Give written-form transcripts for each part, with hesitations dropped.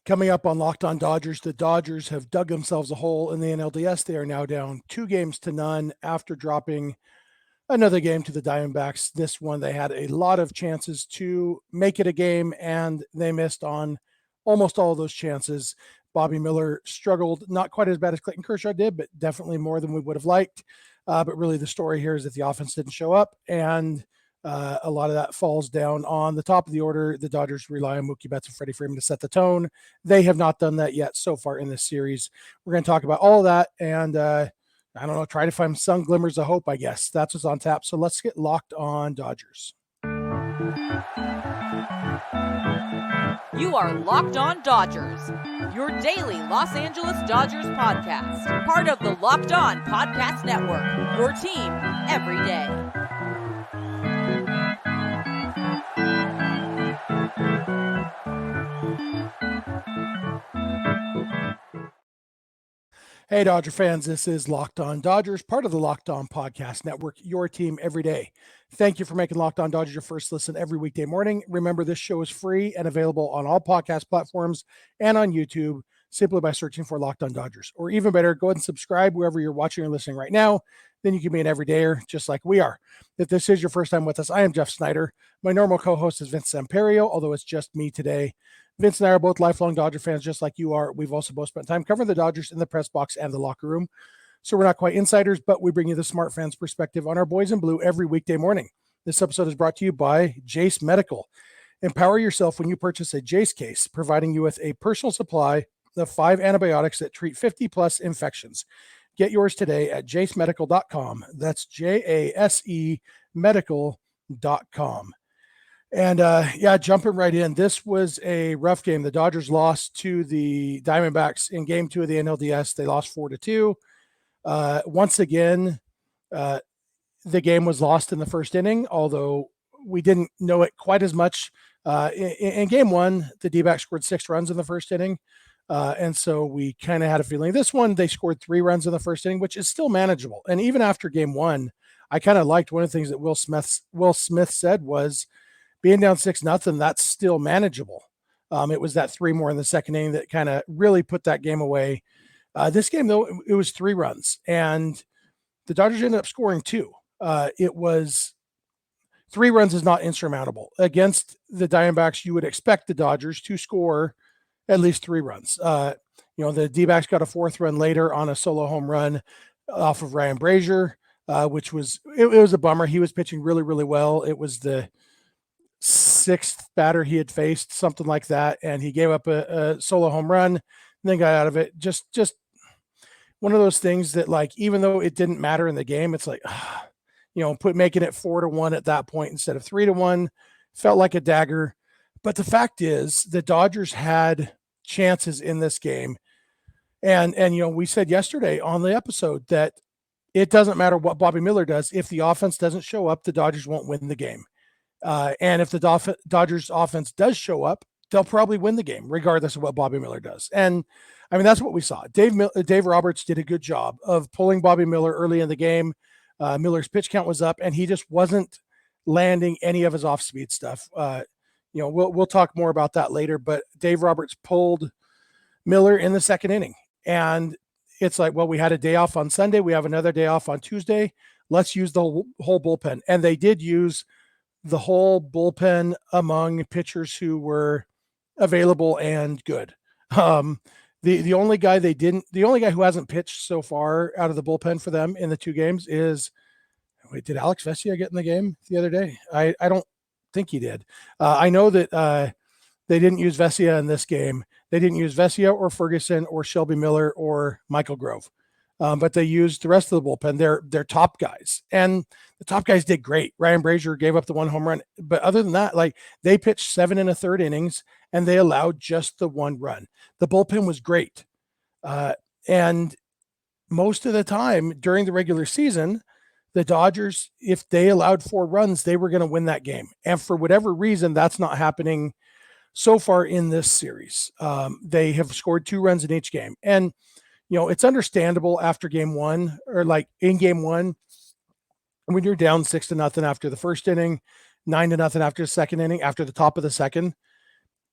Coming up on Locked On Dodgers, the Dodgers have dug themselves a hole in the NLDS. They are now down 2-0 after dropping another game to the Diamondbacks. This one, they had a lot of chances to make it a game, and they missed on almost all of those chances. Bobby Miller struggled, not quite as bad as Clayton Kershaw did, but definitely more than we would have liked. But really, the story here is that the offense didn't show up, and a lot of that falls down on the top of the order. The Dodgers rely on Mookie Betts and Freddie Freeman to set the tone. They have not done that yet so far in this series. We're going to talk about all of that and I don't know, try to find some glimmers of hope, I guess. That's what's on tap. So let's get locked on Dodgers. You are Locked On Dodgers, your daily Los Angeles Dodgers podcast. Part of the Locked On Podcast Network, your team every day. Hey, Dodger fans, this is Locked On Dodgers, part of the Locked On Podcast Network, your team every day. Thank you for making Locked On Dodgers your first listen every weekday morning. Remember, this show is free and available on all podcast platforms and on YouTube simply by searching for Locked On Dodgers. Or even better, go ahead and subscribe wherever you're watching or listening right now. Then you can be an everydayer just like we are. If this is your first time with us, I am Jeff Snider. My normal co-host is Vince Samperio, although it's just me today. Vince and I are both lifelong Dodger fans, just like you are. We've also both spent time covering the Dodgers in the press box and the locker room. So we're not quite insiders, but we bring you the smart fans perspective on our boys in blue every weekday morning. This episode is brought to you by Jace Medical. Empower yourself when you purchase a Jace case, providing you with a personal supply of 5 antibiotics that treat 50-plus infections. Get yours today at jacemedical.com. That's Jase medical.com. And jumping right in, this was a rough game. The Dodgers lost to the Diamondbacks in game 2 of the NLDS. They lost 4-2. Once again, the game was lost in the first inning, although we didn't know it quite as much. In game 1, the DBacks scored 6 runs in the first inning. And so we kind of had a feeling. This one, they scored 3 runs in the first inning, which is still manageable. And even after game 1, I kind of liked one of the things that Will Smith said was, being down 6-0, that's still manageable. It was that 3 more in the second inning that kind of really put that game away. This game, though, it was 3 runs, and the Dodgers ended up scoring 2. It was 3 runs is not insurmountable. Against the Diamondbacks, you would expect the Dodgers to score at least 3 runs. The D-backs got a 4th run later on a solo home run off of Ryan Brazier, which was it was a bummer. He was pitching really, really well. It was the 6th batter he had faced, something like that, and he gave up a solo home run and then got out of it. Just one of those things that, like, even though it didn't matter in the game, it's like, making it 4-1 at that point instead of 3-1 felt like a dagger. But the fact is, the Dodgers had chances in this game, and we said yesterday on the episode that it doesn't matter what Bobby Miller does. If the offense doesn't show up, the Dodgers won't win the game. And if the Dodgers offense does show up, they'll probably win the game, regardless of what Bobby Miller does. And I mean, that's what we saw. Dave Roberts did a good job of pulling Bobby Miller early in the game. Miller's pitch count was up, and he just wasn't landing any of his off-speed stuff. We'll talk more about that later, but Dave Roberts pulled Miller in the second inning. And it's like, well, we had a day off on Sunday. We have another day off on Tuesday. Let's use the whole bullpen. And they did use the whole bullpen among pitchers who were available and good. The only guy who hasn't pitched so far out of the bullpen for them in the 2 games is, did Alex Vesia get in the game the other day? I don't think he did. I know that they didn't use Vesia in this game. They didn't use Vesia or Ferguson or Shelby Miller or Michael Grove. But they used the rest of the bullpen, their top guys. And the top guys did great. Ryan Brazier gave up the 1 home run. But other than that, like, they pitched 7 1/3 innings, and they allowed just the 1 run. The bullpen was great. And most of the time during the regular season, the Dodgers, if they allowed 4 runs, they were going to win that game. And for whatever reason, that's not happening so far in this series. They have scored 2 runs in each game. And it's understandable after game 1, or like in game 1, when you're down 6-0 after the first inning, 9-0 after the second inning, after the top of the second,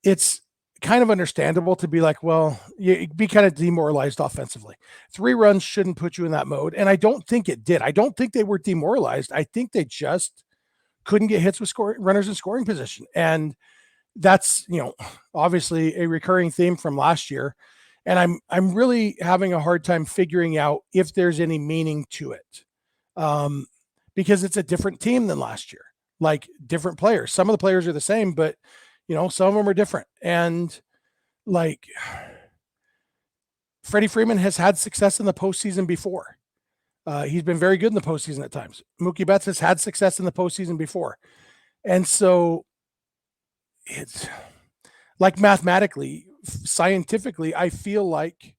it's kind of understandable to be like, well, you be kind of demoralized offensively. 3 runs shouldn't put you in that mode. And I don't think it did. I don't think they were demoralized. I think they just couldn't get hits with runners in scoring position. And that's, obviously a recurring theme from last year. And I'm really having a hard time figuring out if there's any meaning to it. Because it's a different team than last year, like different players. Some of the players are the same, but some of them are different. And like Freddie Freeman has had success in the postseason before. He's been very good in the postseason at times. Mookie Betts has had success in the postseason before. And so it's like mathematically, scientifically, I feel like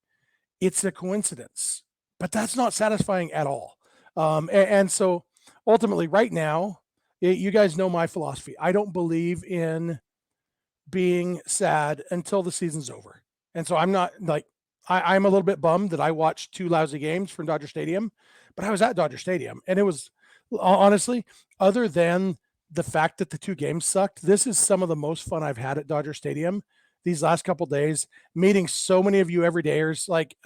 it's a coincidence, but that's not satisfying at all. And so ultimately right now, you guys know my philosophy. I don't believe in being sad until the season's over. And so I'm not like, I'm a little bit bummed that I watched 2 lousy games from Dodger Stadium, but I was at Dodger Stadium and it was honestly, other than the fact that the 2 games sucked, this is some of the most fun I've had at Dodger Stadium these last couple of days, meeting so many of you everydayers. Like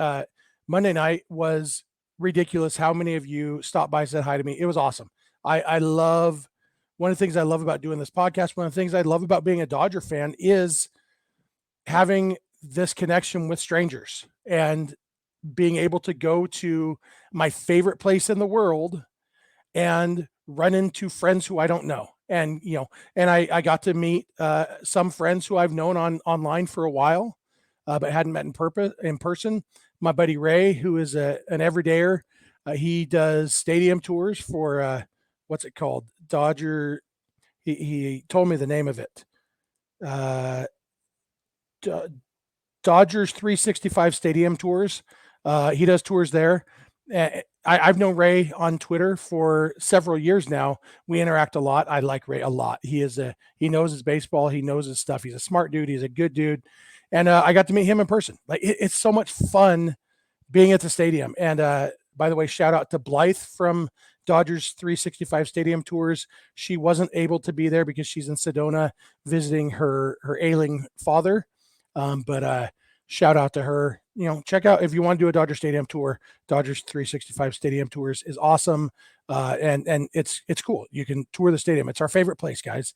Monday night was ridiculous how many of you stopped by and said hi to me. It was awesome. I love, one of the things I love about doing this podcast, one of the things I love about being a Dodger fan is having this connection with strangers and being able to go to my favorite place in the world and run into friends who I don't know. And, and I got to meet some friends who I've known online for a while, but hadn't met in person. My buddy Ray, who is an everydayer, he does stadium tours for, what's it called? Dodger. He told me the name of it. Dodgers 365 stadium tours. He does tours there. I've known Ray on Twitter for several years now. We interact a lot. I like Ray a lot. He knows his baseball. He knows his stuff. He's a smart dude. He's a good dude. And I got to meet him in person. Like it's so much fun being at the stadium. And by the way, shout out to Blythe from Dodgers 365 stadium tours. She wasn't able to be there because she's in Sedona visiting her ailing father. But shout out to her. Check out if you want to do a Dodger Stadium tour. Dodgers 365 Stadium Tours is awesome, and it's cool. You can tour the stadium. It's our favorite place, guys.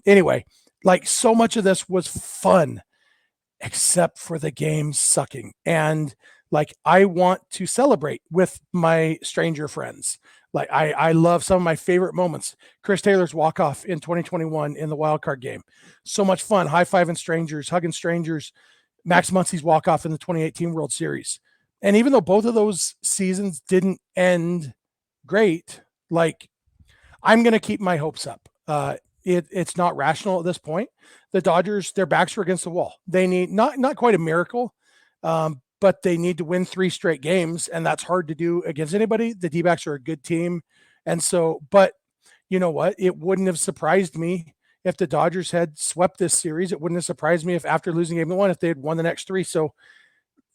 Anyway, like so much of this was fun, except for the game sucking. And like I want to celebrate with my stranger friends. Like I love some of my favorite moments. Chris Taylor's walk-off in 2021 in the wild card game. So much fun. High-fiving strangers, hugging strangers. Max Muncy's walk-off in the 2018 World Series. And even though both of those seasons didn't end great, like I'm going to keep my hopes up. It's not rational at this point. The Dodgers, their backs are against the wall. They need not quite a miracle, but they need to win 3 straight games, and that's hard to do against anybody. The DBacks are a good team. And so, but you know what? It wouldn't have surprised me if the Dodgers had swept this series. It wouldn't have surprised me if after losing game 1, if they had won the next 3. So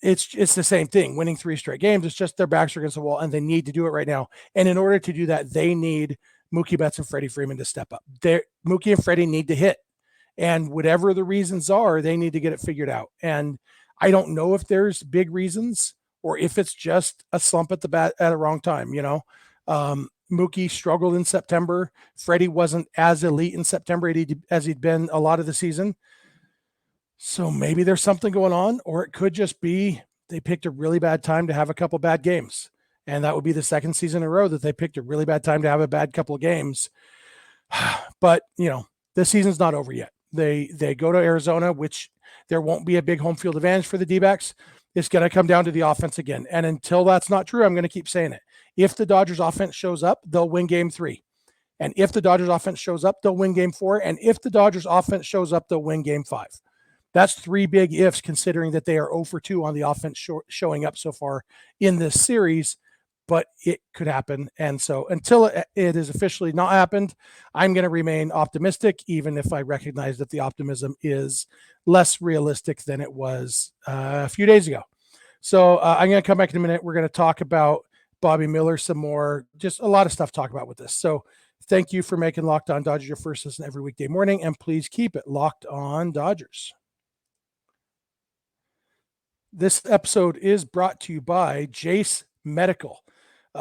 it's the same thing, winning 3 straight games. It's just their backs are against the wall, and they need to do it right now. And in order to do that, they need Mookie Betts and Freddie Freeman to step up. Mookie and Freddie need to hit. And whatever the reasons are, they need to get it figured out. And I don't know if there's big reasons or if it's just a slump at the bat at the wrong time. Mookie struggled in September. Freddie wasn't as elite in September as he'd been a lot of the season. So maybe there's something going on, or it could just be they picked a really bad time to have a couple bad games. And that would be the second season in a row that they picked a really bad time to have a bad couple of games. But, the season's not over yet. They go to Arizona, which there won't be a big home field advantage for the D-backs. It's going to come down to the offense again. And until that's not true, I'm going to keep saying it. If the Dodgers offense shows up, they'll win game 3. And if the Dodgers offense shows up, they'll win game 4. And if the Dodgers offense shows up, they'll win game 5. That's 3 big ifs, considering that they are 0 for 2 on the offense showing up so far in this series. But it could happen. And so until it is officially not happened, I'm going to remain optimistic, even if I recognize that the optimism is less realistic than it was a few days ago. So I'm going to come back in a minute. We're going to talk about Bobby Miller some more, just a lot of stuff to talk about with this. So thank you for making Locked On Dodgers your first listen every weekday morning, and please keep it Locked On Dodgers. This episode is brought to you by Jace Medical.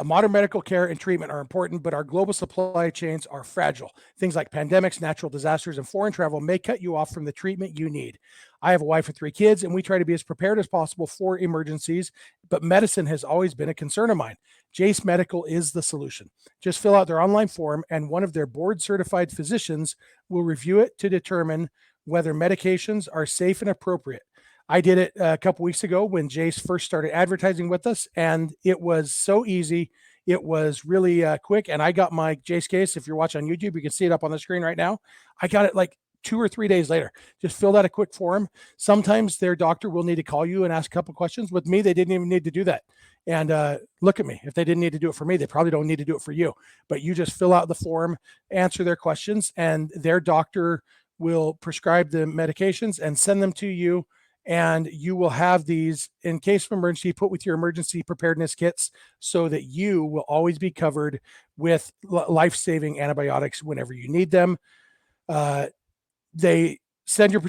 Modern medical care and treatment are important, but our global supply chains are fragile. Things like pandemics, natural disasters, and foreign travel may cut you off from the treatment you need. I have a wife with 3 kids, and we try to be as prepared as possible for emergencies, but medicine has always been a concern of mine. Jace Medical is the solution. Just fill out their online form, and one of their board-certified physicians will review it to determine whether medications are safe and appropriate. I did it a couple weeks ago when Jace first started advertising with us, and it was so easy. It was really quick, and I got my Jace case. If you're watching on YouTube, you can see it up on the screen right now. I got it like 2 or 3 days later. Just filled out a quick form. Sometimes their doctor will need to call you and ask a couple questions. With me, they didn't even need to do that. And look at me. If they didn't need to do it for me, they probably don't need to do it for you. But you just fill out the form, answer their questions, and their doctor will prescribe the medications and send them to you. And you will have these in case of emergency put with your emergency preparedness kits so that you will always be covered with life-saving antibiotics whenever you need them. They send your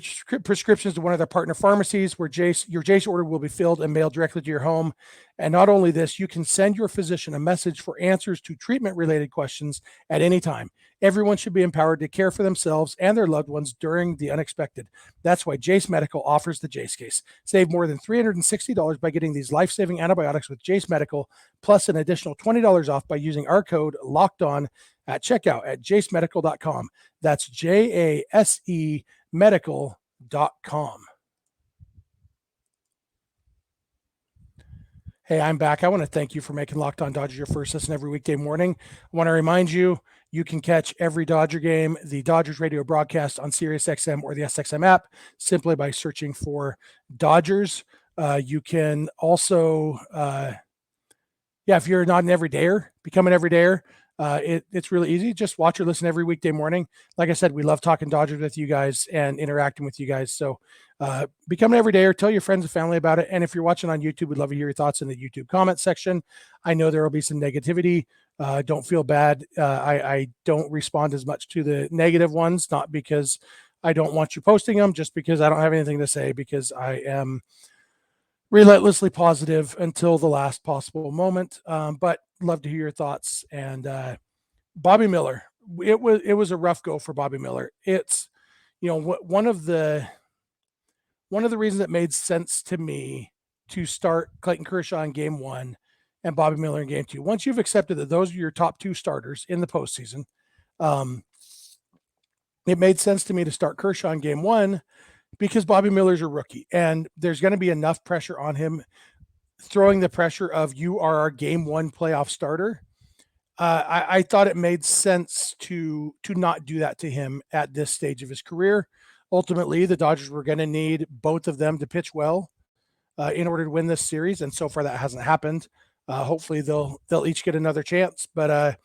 prescriptions to one of their partner pharmacies where your Jace order will be filled and mailed directly to your home. And not only this, you can send your physician a message for answers to treatment-related questions at any time. Everyone should be empowered to care for themselves and their loved ones during the unexpected. That's why Jace Medical offers the Jace case. Save more than $360 by getting these life-saving antibiotics with Jace Medical, plus an additional $20 off by using our code LOCKEDON at checkout at jasemedical.com. That's JASE medical.com. Hey, I'm back. I want to thank you for making Locked On Dodgers your first listen every weekday morning. I want to remind you, you can catch every Dodger game, the Dodgers radio broadcast on SiriusXM or the SXM app, simply by searching for Dodgers. You can also, if you're not an everydayer, become an everydayer. It's really easy. Just watch or listen every weekday morning. Like I said, we love talking Dodgers with you guys and interacting with you guys. So become an everydayer. Tell your friends and family about it. And if you're watching on YouTube, we'd love to hear your thoughts in the YouTube comment section. I know there will be some negativity. Don't feel bad. I don't respond as much to the negative ones, not because I don't want you posting them, just because I don't have anything to say, because I am relentlessly positive until the last possible moment. But love to hear your thoughts. And Bobby Miller, it was a rough go for Bobby Miller. It's, one of the reasons it made sense to me to start Clayton Kershaw in game 1 and Bobby Miller in game 2. Once you've accepted that those are your top 2 starters in the postseason, it made sense to me to start Kershaw in game 1 because Bobby Miller's a rookie and there's going to be enough pressure on him, throwing the pressure of you are our game 1 playoff starter. I thought it made sense to not do that to him at this stage of his career. Ultimately, the Dodgers were going to need both of them to pitch well in order to win this series, and so far that hasn't happened. Hopefully, they'll each get another chance, but I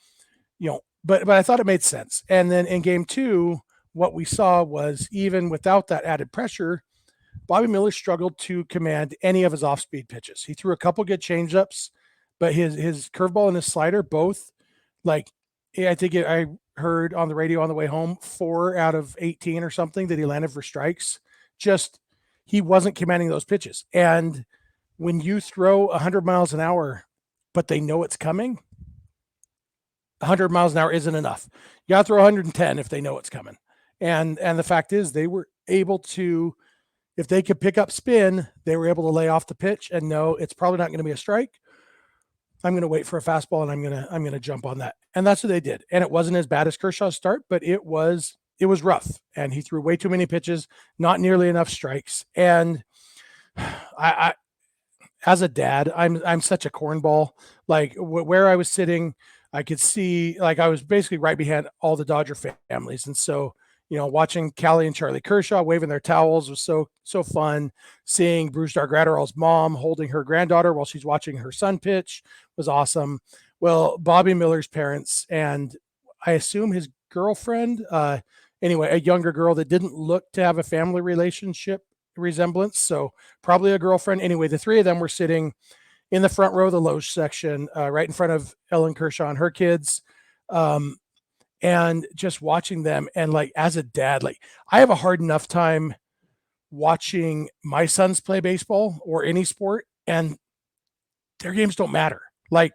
thought it made sense. And then in game 2, what we saw was even without that added pressure, Bobby Miller struggled to command any of his off-speed pitches. He threw a couple good changeups, but his curveball and his slider both, I heard on the radio on the way home, 4 out of 18 or something that he landed for strikes. Just, he wasn't commanding those pitches. And when you throw 100 miles an hour, but they know it's coming, 100 miles an hour isn't enough. You got to throw 110 if they know it's coming. And the fact is, they were able to, if they could pick up spin, they were able to lay off the pitch and know it's probably not going to be a strike. I'm going to wait for a fastball and I'm going to jump on that. And that's what they did. And it wasn't as bad as Kershaw's start, but it was rough. And he threw way too many pitches, not nearly enough strikes. And I as a dad, I'm such a cornball. Like where I was sitting, I could see, I was basically right behind all the Dodger families. And so, watching Callie and Charlie Kershaw waving their towels was so fun. Seeing Brusdar Graterol's mom holding her granddaughter while she's watching her son pitch was awesome. Well, Bobby Miller's parents, and I assume his girlfriend, anyway, a younger girl that didn't look to have a family relationship resemblance. So probably a girlfriend. Anyway, the 3 of them were sitting in the front row of the loge section, right in front of Ellen Kershaw and her kids. And just watching them, and as a dad, I have a hard enough time watching my sons play baseball or any sport, and their games don't matter. Like,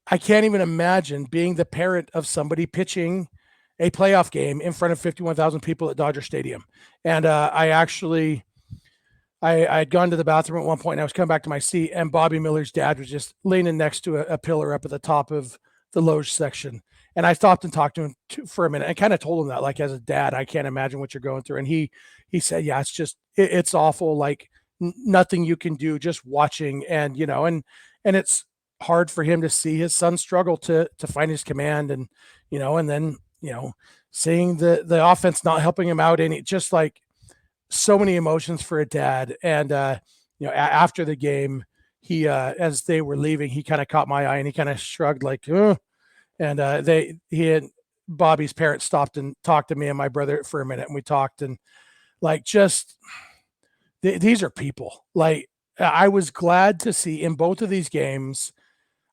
I can't even imagine being the parent of somebody pitching a playoff game in front of 51,000 people at Dodger Stadium. And I had gone to the bathroom at one point, and I was coming back to my seat, and Bobby Miller's dad was just leaning next to a pillar up at the top of the loge section. And I stopped and talked to him for a minute and kind of told him that, like, as a dad, I can't imagine what you're going through. And he said, yeah, it's awful. Like, nothing you can do, just watching. And, and it's hard for him to see his son struggle to find his command, and, and then, seeing the offense not helping him out. And it just, like, so many emotions for a dad. And, after the game, he, as they were leaving, he kind of caught my eye and he kind of shrugged, like, and he and Bobby's parents stopped and talked to me and my brother for a minute, and we talked, and, like, just these are people. Like, I was glad to see in both of these games,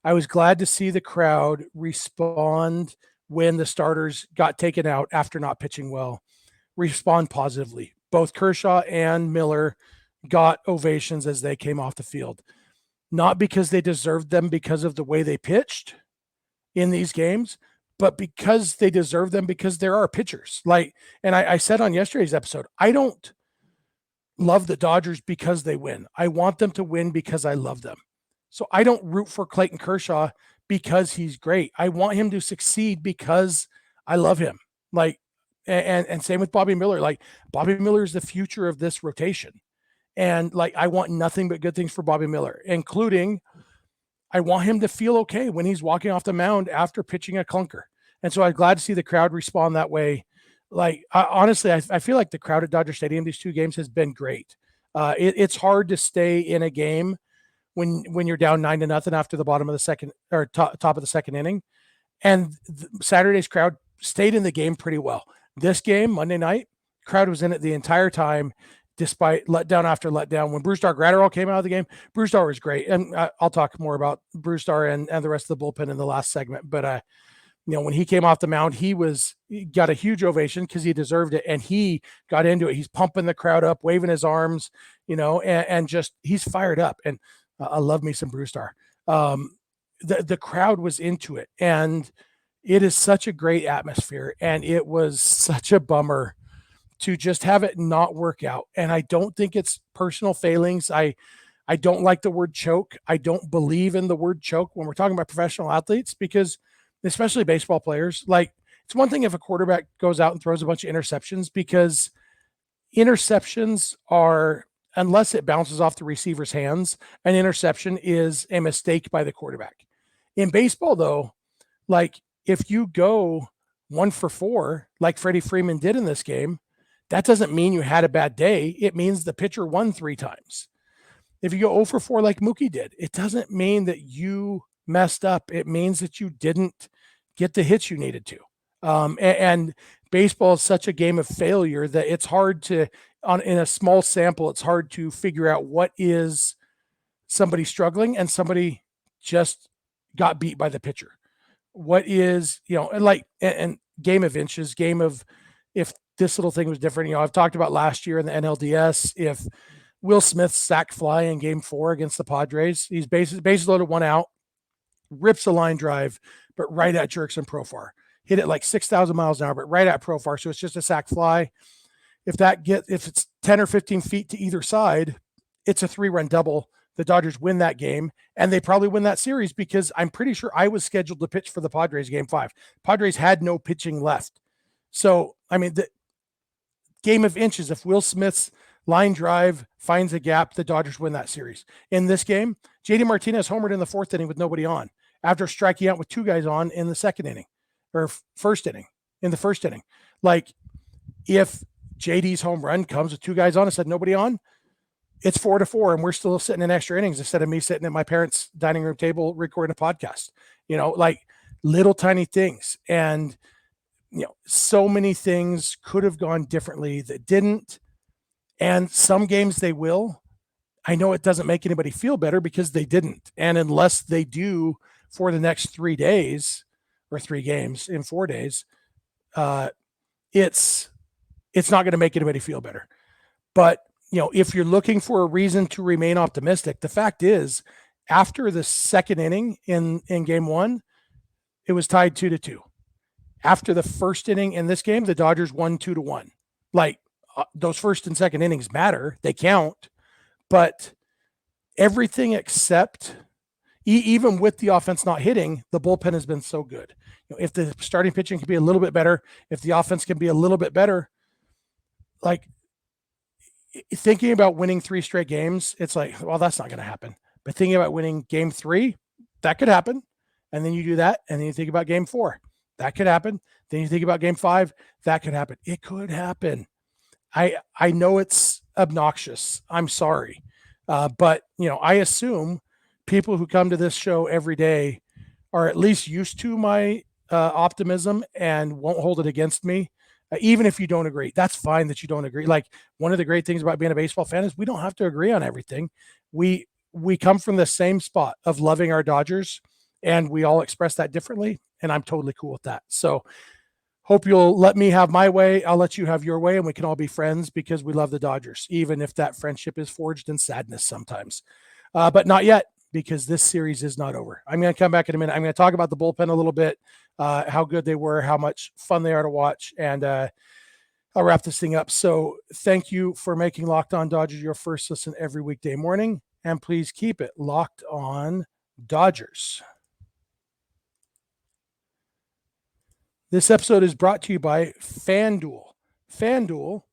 I was glad to see the crowd respond when the starters got taken out after not pitching well, respond positively. Both Kershaw and Miller got ovations as they came off the field, not because they deserved them because of the way they pitched in these games, but because they deserve them because there are pitchers. Like, and I said on yesterday's episode, I don't love the Dodgers because they win. I want them to win because I love them. So I don't root for Clayton Kershaw because he's great. I want him to succeed because I love him. Like, and same with Bobby Miller. Like, Bobby Miller is the future of this rotation. And, like, I want nothing but good things for Bobby Miller, including I want him to feel okay when he's walking off the mound after pitching a clunker. And so I'm glad to see the crowd respond that way. Like, honestly, I feel like the crowd at Dodger Stadium these two games has been great. It's hard to stay in a game when you're down 9-0 after the bottom of the second, or top of the second inning. And Saturday's crowd stayed in the game pretty well. This game, Monday night, crowd was in it the entire time, despite letdown after letdown. When Brusdar Gratterall came out of the game, Brusdar was great. And I'll talk more about Brusdar and the rest of the bullpen in the last segment. But, when he came off the mound, he got a huge ovation because he deserved it. And he got into it. He's pumping the crowd up, waving his arms, and just, he's fired up. And I love me some Brusdar. The crowd was into it, and it is such a great atmosphere. And it was such a bummer to just have it not work out. And I don't think it's personal failings. I don't like the word choke. I don't believe in the word choke when we're talking about professional athletes, because especially baseball players, like, it's one thing if a quarterback goes out and throws a bunch of interceptions, because interceptions are, unless it bounces off the receiver's hands, an interception is a mistake by the quarterback. In baseball, though, like, if you go 1 for 4, like Freddie Freeman did in this game, that doesn't mean you had a bad day. It means the pitcher won 3 times. If you go 0 for 4 like Mookie did, it doesn't mean that you messed up. It means that you didn't get the hits you needed to. And baseball is such a game of failure that it's hard to, in a small sample, it's hard to figure out what is somebody struggling and somebody just got beat by the pitcher. What is, and game of inches, game of, if this little thing was different. I've talked about last year in the NLDS, if Will Smith's sac fly in game 4 against the Padres, he's bases loaded, 1 out, rips a line drive, but right at Jurickson Profar. Hit it like 6,000 miles an hour, but right at Profar. So it's just a sac fly. If it's 10 or 15 feet to either side, it's a 3-run double. The Dodgers win that game, and they probably win that series, because I'm pretty sure I was scheduled to pitch for the Padres game 5. Padres had no pitching left. So, I mean, the game of inches, if Will Smith's line drive finds a gap, the Dodgers win that series. In this game, JD Martinez homered in the 4th inning with nobody on, after striking out with 2 guys on in the 2nd inning, or first inning, in the 1st inning. Like, if JD's home run comes with 2 guys on and said nobody on, it's 4-4, and we're still sitting in extra innings instead of me sitting at my parents' dining room table recording a podcast. Like, little tiny things. And, so many things could have gone differently that didn't. And some games they will. I know it doesn't make anybody feel better because they didn't. And unless they do for the next 3 days, or 3 games in 4 days, it's not going to make anybody feel better. But, if you're looking for a reason to remain optimistic, the fact is, after the second inning in game one, it was tied 2-2. After the first inning in this game, the Dodgers won 2-1. Like, those first and second innings matter. They count. But everything except, even with the offense not hitting, the bullpen has been so good. If the starting pitching can be a little bit better, if the offense can be a little bit better, like, thinking about winning 3 straight games, it's like, well, that's not going to happen. But thinking about winning game 3, that could happen. And then you do that, and then you think about game 4. That could happen. Then you think about game 5. That could happen. It could happen. I know it's obnoxious. I'm sorry. But, I assume people who come to this show every day are at least used to my optimism and won't hold it against me. Even if you don't agree, that's fine that you don't agree. Like, one of the great things about being a baseball fan is we don't have to agree on everything. We come from the same spot of loving our Dodgers, and we all express that differently. And I'm totally cool with that. So hope you'll let me have my way. I'll let you have your way, and we can all be friends because we love the Dodgers, even if that friendship is forged in sadness sometimes. But not yet, because this series is not over. I'm going to come back in a minute. I'm going to talk about the bullpen a little bit, how good they were, how much fun they are to watch, and I'll wrap this thing up. So thank you for making Locked On Dodgers your first listen every weekday morning, and please keep it Locked On Dodgers. This episode is brought to you by FanDuel. FanDuel,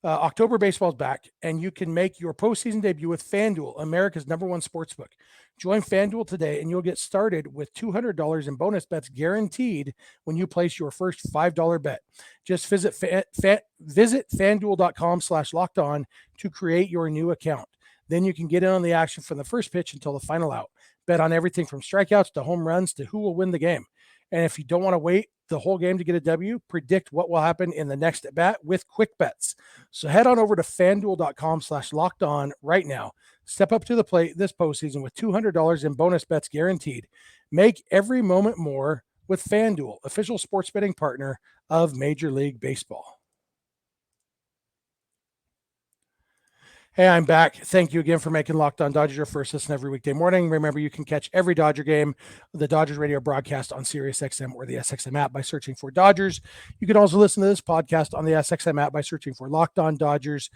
October baseball is back, and you can make your postseason debut with FanDuel, America's #1 sportsbook. Join FanDuel today, and you'll get started with $200 in bonus bets guaranteed when you place your first $5 bet. Just visit FanDuel.com/lockedon to create your new account. Then you can get in on the action from the first pitch until the final out. Bet on everything from strikeouts to home runs to who will win the game. And if you don't want to wait the whole game to get a W, predict what will happen in the next at bat with quick bets. So head on over to FanDuel.com/lockedon right now. Step up to the plate this postseason with $200 in bonus bets guaranteed. Make every moment more with FanDuel, official sports betting partner of Major League Baseball. Hey, I'm back. Thank you again for making Locked On Dodgers your first listen every weekday morning. Remember, you can catch every Dodger game, the Dodgers radio broadcast on SiriusXM or the SXM app by searching for Dodgers. You can also listen to this podcast on the SXM app by searching for Locked On Dodgers.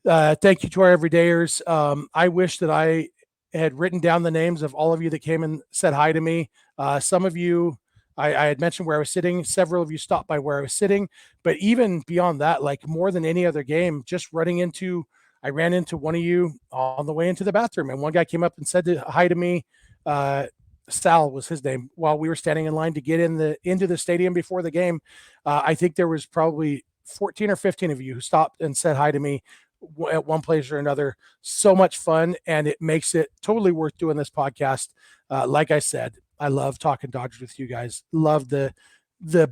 Thank you to our everydayers. I wish that I had written down the names of all of you that came and said hi to me. Some of you, I had mentioned where I was sitting. Several of you stopped by where I was sitting. But even beyond that, like more than any other game, just I ran into one of you on the way into the bathroom, and one guy came up and said hi to me. Sal was his name, while we were standing in line to get into the stadium before the game. I think there was probably 14 or 15 of you who stopped and said hi to me at one place or another. So much fun, and it makes it totally worth doing this podcast. Like I said, I love talking Dodgers with you guys. Love the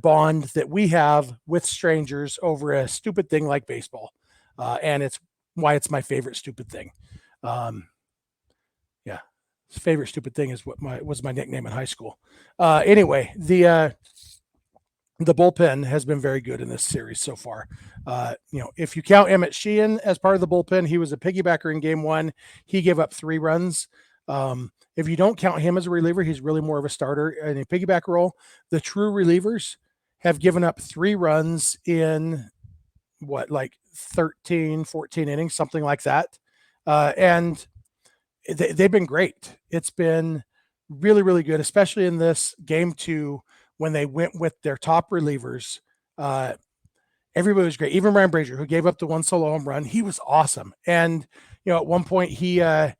bond that we have with strangers over a stupid thing like baseball. And it's why it's my favorite stupid thing. Favorite stupid thing is was my nickname in high school. Anyway, the bullpen has been very good in this series so far. If you count Emmett Sheehan as part of the bullpen, he was a piggybacker in game 1. He gave up 3 runs. If you don't count him as a reliever, he's really more of a starter in a piggyback role. The true relievers have given up 3 runs in 13, 14 innings, something like that. And they've been great. It's been really, really good, especially in this game 2 when they went with their top relievers. Everybody was great. Even Ryan Brazier, who gave up the 1 solo home run, he was awesome. And, at one point with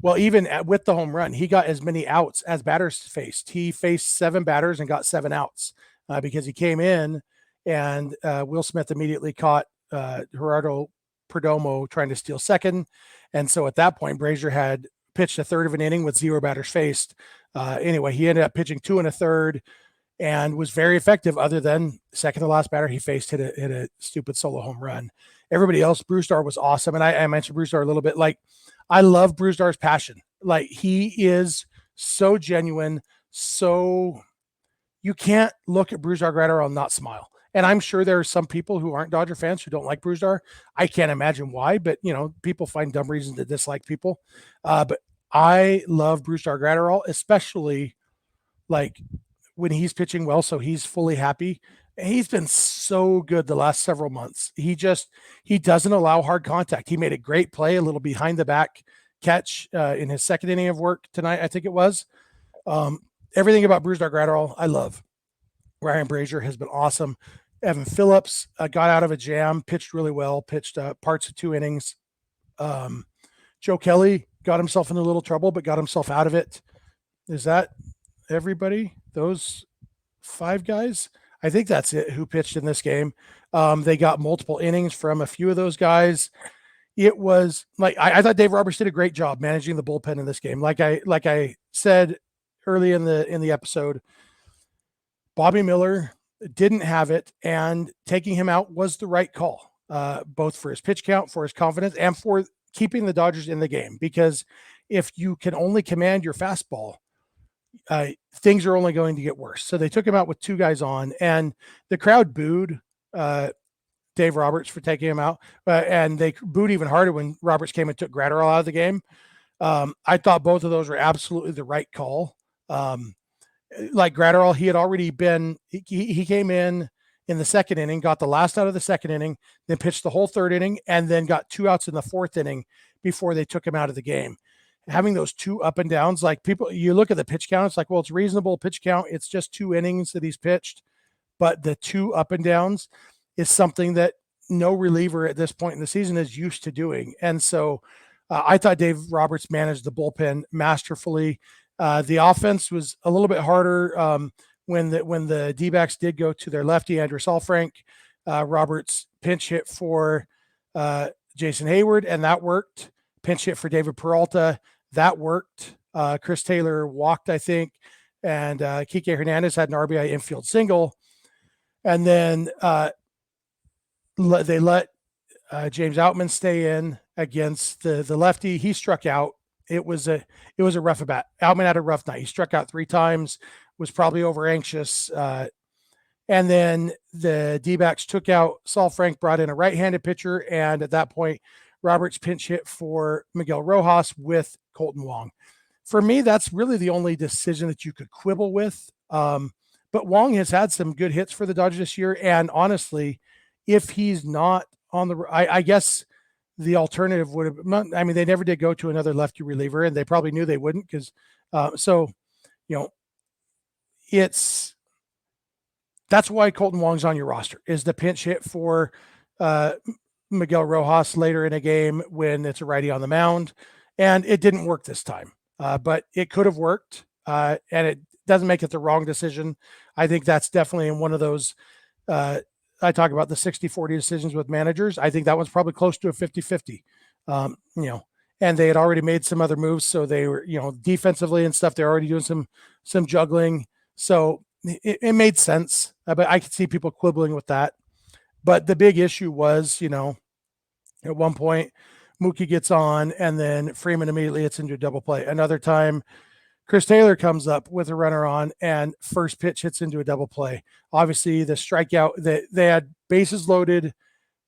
the home run, he got as many outs as batters faced. He faced 7 batters and got 7 outs because he came in and Will Smith immediately caught Gerardo Perdomo trying to steal second. And so at that point, Brazier had pitched a third of an inning with 0 batters faced. Anyway, he ended up pitching 2 1/3 and was very effective, other than second to last batter he faced hit a stupid solo home run. Everybody else, Brewstar was awesome. And I mentioned Brewstar a little bit. Like, I love Brewstar's passion. Like, he is so genuine. So you can't look at Brewstar Graterol and not smile. And I'm sure there are some people who aren't Dodger fans who don't like Brusdar. I can't imagine why, but people find dumb reasons to dislike people. But I love Brusdar Graterol, especially like when he's pitching well, so he's fully happy. He's been so good the last several months. He doesn't allow hard contact. He made a great play, a little behind the back catch in his second inning of work tonight, I think it was. Everything about Brusdar Graterol, I love. Ryan Brazier has been awesome. Evan Phillips got out of a jam, pitched really well, pitched parts of 2 innings. Joe Kelly got himself in a little trouble, but got himself out of it. Is that everybody? Those 5 guys? I think that's it who pitched in this game. They got multiple innings from a few of those guys. It was like I thought Dave Roberts did a great job managing the bullpen in this game. Like I said early in the episode, Bobby Miller didn't have it, and taking him out was the right call, both for his pitch count, for his confidence, and for keeping the Dodgers in the game. Because if you can only command your fastball, things are only going to get worse. So they took him out with 2 guys on, and the crowd booed Dave Roberts for taking him out, and they booed even harder when Roberts came and took Graterol out of the game. I thought both of those were absolutely the right call. Like Graterol, he had already been, he came in the second inning, got the last out of the second inning, then pitched the whole third inning, and then got 2 outs in the fourth inning before they took him out of the game. Having those 2 up and downs, like people, you look at the pitch count, it's like, well, it's reasonable pitch count. It's just 2 innings that he's pitched, but the 2 up and downs is something that no reliever at this point in the season is used to doing. And so I thought Dave Roberts managed the bullpen masterfully. The offense was a little bit harder when the DBacks did go to their lefty, Andrew Saalfrank. Roberts pinch hit for Jason Hayward, and that worked. Pinch hit for David Peralta, that worked. Chris Taylor walked, I think, and Kike Hernandez had an RBI infield single. And then they let James Outman stay in against the lefty. He struck out. It was a rough at bat. Outman had a rough night. He struck out 3 times, was probably over anxious. And then the D-backs took out Saalfrank, brought in a right-handed pitcher, and at that point, Roberts pinch hit for Miguel Rojas with Colton Wong. For me, that's really the only decision that you could quibble with. But Wong has had some good hits for the Dodgers this year, and honestly, if he's not on the, I guess the alternative would have not. I mean, they never did go to another lefty reliever, and they probably knew they wouldn't because, that's why Colton Wong's on your roster, is the pinch hit for Miguel Rojas later in a game when it's a righty on the mound. And it didn't work this time, but it could have worked, and it doesn't make it the wrong decision. I think that's definitely in one of those, I talk about the 60-40 decisions with managers. I think that one's probably close to a 50-50, and they had already made some other moves. So they were, defensively and stuff, they're already doing some juggling. So it made sense, but I could see people quibbling with that. But the big issue was, at one point Mookie gets on and then Freeman immediately hits into a double play. Another time, Chris Taylor comes up with a runner on and first pitch hits into a double play. Obviously, the strikeout, they had bases loaded,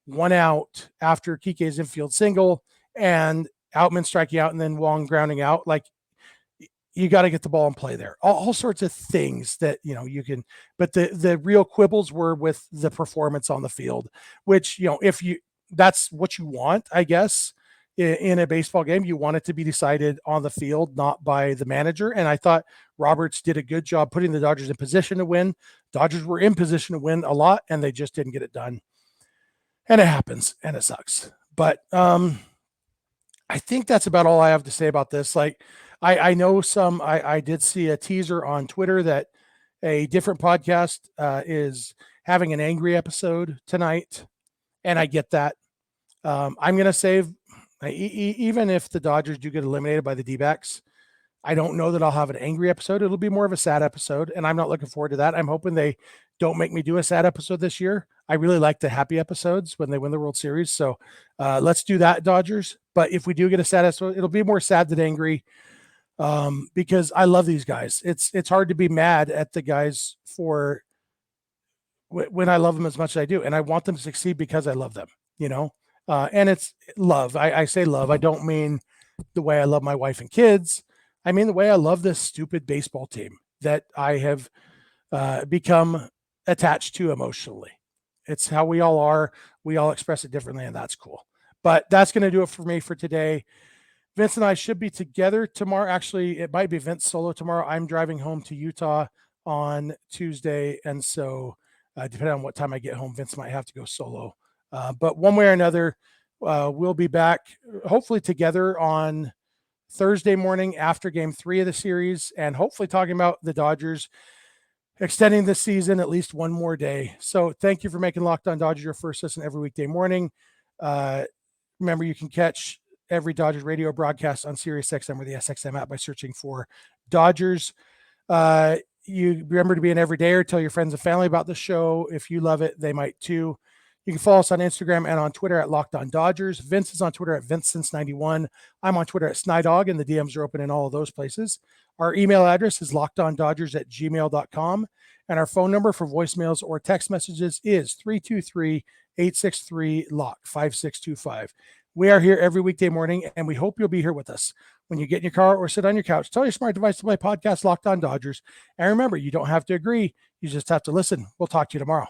1 out after Kike's infield single, and Outman striking out and then Wong grounding out. Like, you got to get the ball in play there. All sorts of things that, you can, but the real quibbles were with the performance on the field, which, that's what you want, I guess, in a baseball game. You want it to be decided on the field, not by the manager. And I thought Roberts did a good job putting the Dodgers in position to win. Dodgers were in position to win a lot, and they just didn't get it done. And it happens, and it sucks. But I think that's about all I have to say about this. Like, I know I did see a teaser on Twitter that a different podcast is having an angry episode tonight, and I get that. I'm going to save, even if the Dodgers do get eliminated by the D-backs, I don't know that I'll have an angry episode. It'll be more of a sad episode, and I'm not looking forward to that. I'm hoping they don't make me do a sad episode this year. I really like the happy episodes when they win the World Series. So let's do that, Dodgers. But if we do get a sad episode, it'll be more sad than angry. Because I love these guys. It's hard to be mad at the guys for when I love them as much as I do, and I want them to succeed because I love them, and it's love. I say love. I don't mean the way I love my wife and kids. I mean the way I love this stupid baseball team that I have become attached to emotionally. It's how we all are. We all express it differently, and that's cool. But that's going to do it for me for today. Vince and I should be together tomorrow. Actually, it might be Vince solo tomorrow. I'm driving home to Utah on Tuesday, and so depending on what time I get home, Vince might have to go solo. But one way or another, we'll be back hopefully together on Thursday morning after Game 3 of the series, and hopefully talking about the Dodgers extending the season at least one more day. So thank you for making Locked On Dodgers your first listen every weekday morning. Remember, you can catch every Dodgers radio broadcast on SiriusXM or the SXM app by searching for Dodgers. You remember to be an everydayer. Tell your friends and family about the show. If you love it, they might too. You can follow us on Instagram and on Twitter at Locked On Dodgers. Vince is on Twitter at VinceSince91. I'm on Twitter at Snydog, and the DMs are open in all of those places. Our email address is lockedondodgers@gmail.com, and our phone number for voicemails or text messages is 323-863-LOCK, 5625. We are here every weekday morning, and we hope you'll be here with us. When you get in your car or sit on your couch, tell your smart device to play podcast Locked On Dodgers. And remember, you don't have to agree. You just have to listen. We'll talk to you tomorrow.